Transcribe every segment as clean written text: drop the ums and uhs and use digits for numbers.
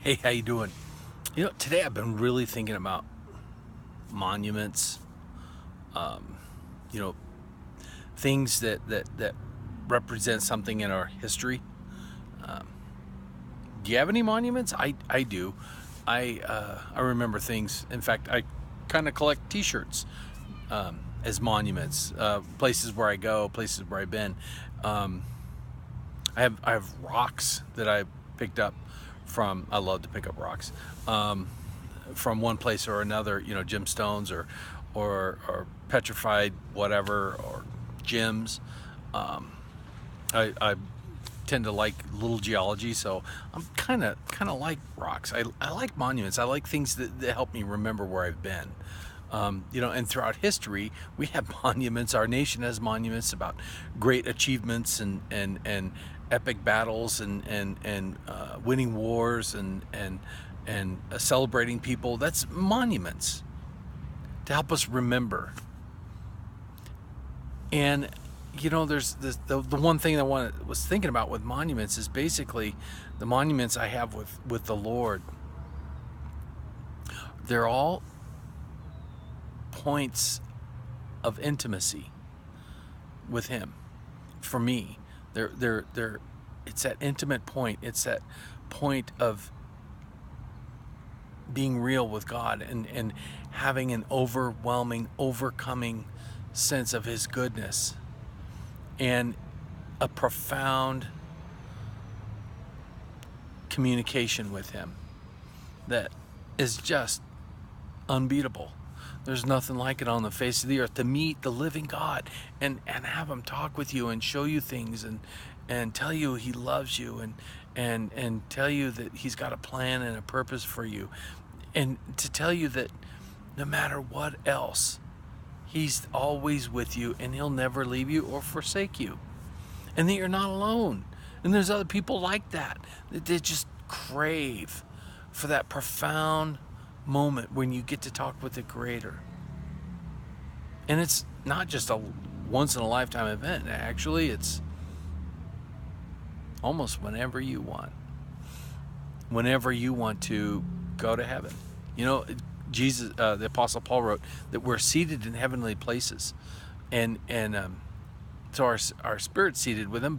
Hey, how you doing? Today I've been really thinking about monuments, um, you know, things that represent something in our history. Um, do you have any monuments? I do. I remember things. In fact, I kind of collect T-shirts as monuments, places where I go, places where I've been. Um, I have rocks that I picked up from. I love to pick up rocks from one place or another. Gemstones or petrified whatever or gems. Um, I tend to like little geology, so I'm kind of like rocks. I like monuments. I like things that help me remember where I've been. And throughout history, we have monuments. Our nation has monuments about great achievements and epic battles and winning wars and celebrating people. That's monuments to help us remember. And there's the one thing was thinking about with monuments is basically the monuments I have with the Lord. They're all points of intimacy with Him. For me, they're it's that intimate point. It's that point of being real with God and having an overwhelming, overcoming sense of His goodness and a profound communication with Him that is just unbeatable. There's nothing like it on the face of the earth, to meet the living God and have Him talk with you and show you things and tell you He loves you and tell you that He's got a plan and a purpose for you, and to tell you that no matter what else, He's always with you and He'll never leave you or forsake you, and that you're not alone. And there's other people like that they just crave for that profound moment when you get to talk with the Creator. And it's not just a once in a lifetime event. Actually, it's almost whenever you want to go to heaven. Jesus, the Apostle Paul wrote that we're seated in heavenly places, and so our spirit's seated with Him,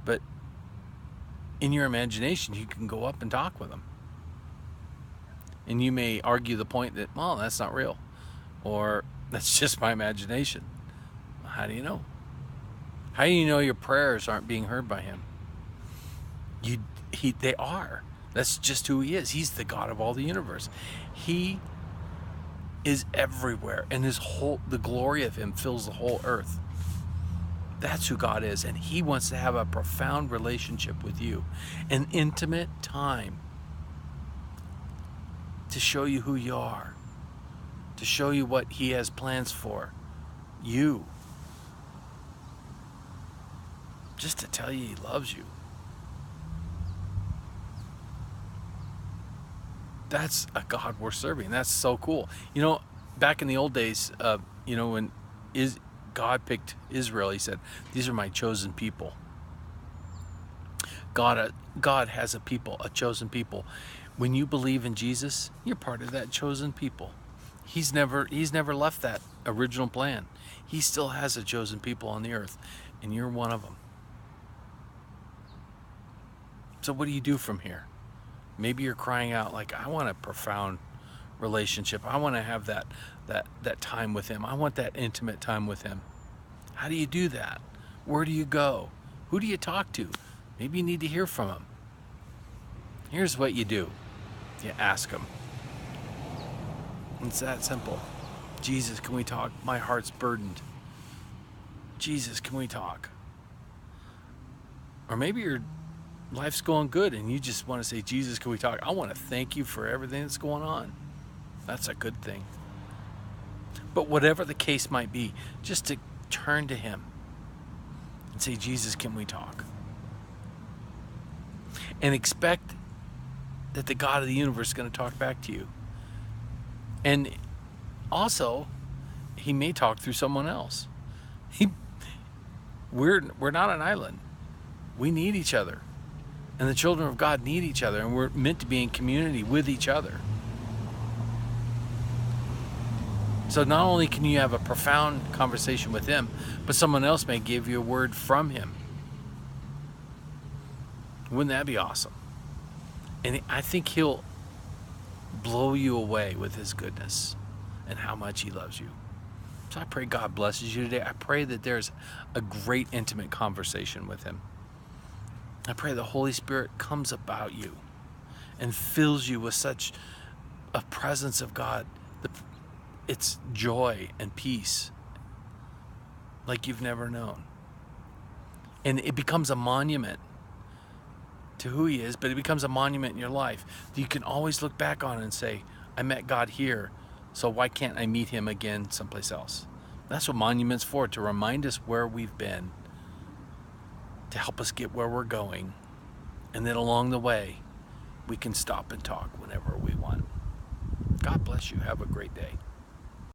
but in your imagination you can go up and talk with Him. And you may argue the point that, well, that's not real, or that's just my imagination. How do you know? How do you know your prayers aren't being heard by Him? They are. That's just who He is. He's the God of all the universe. He is everywhere, and the glory of Him fills the whole earth. That's who God is, and He wants to have a profound relationship with you, an intimate time to show you who you are, to show you what He has plans for you, just to tell you He loves you. That's a God we're serving. That's so cool. Back in the old days, when God picked Israel, He said, "These are my chosen people." God has a people, a chosen people. When you believe in Jesus, you're part of that chosen people. He's never left that original plan. He still has a chosen people on the earth, and you're one of them. So what do you do from here? Maybe you're crying out like, I want a profound relationship. I want to have that time with Him. I want that intimate time with Him. How do you do that? Where do you go? Who do you talk to? Maybe you need to hear from Him. Here's what you do. You ask Him. It's that simple. Jesus, can we talk? My heart's burdened. Jesus, can we talk? Or maybe your life's going good and you just want to say, Jesus, can we talk? I want to thank You for everything that's going on. That's a good thing. But whatever the case might be, just to turn to Him and say, Jesus, can we talk? And expect that the God of the universe is going to talk back to you. And also, He may talk through someone else. We're not an island. We need each other. And the children of God need each other, and we're meant to be in community with each other. So not only can you have a profound conversation with him, but someone else may give you a word from him. Wouldn't that be awesome? And I think he'll blow you away with his goodness and how much he loves you. So I pray God blesses you today. I pray that there's a great intimate conversation with him. I pray the Holy Spirit comes about you and fills you with such a presence of God. It's joy and peace like you've never known. And it becomes a monument to who he is, but it becomes a monument in your life that you can always look back on and say, I met God here, so why can't I meet him again someplace else? That's what monument's for, to remind us where we've been, to help us get where we're going, and then along the way, we can stop and talk whenever we want. God bless you. Have a great day.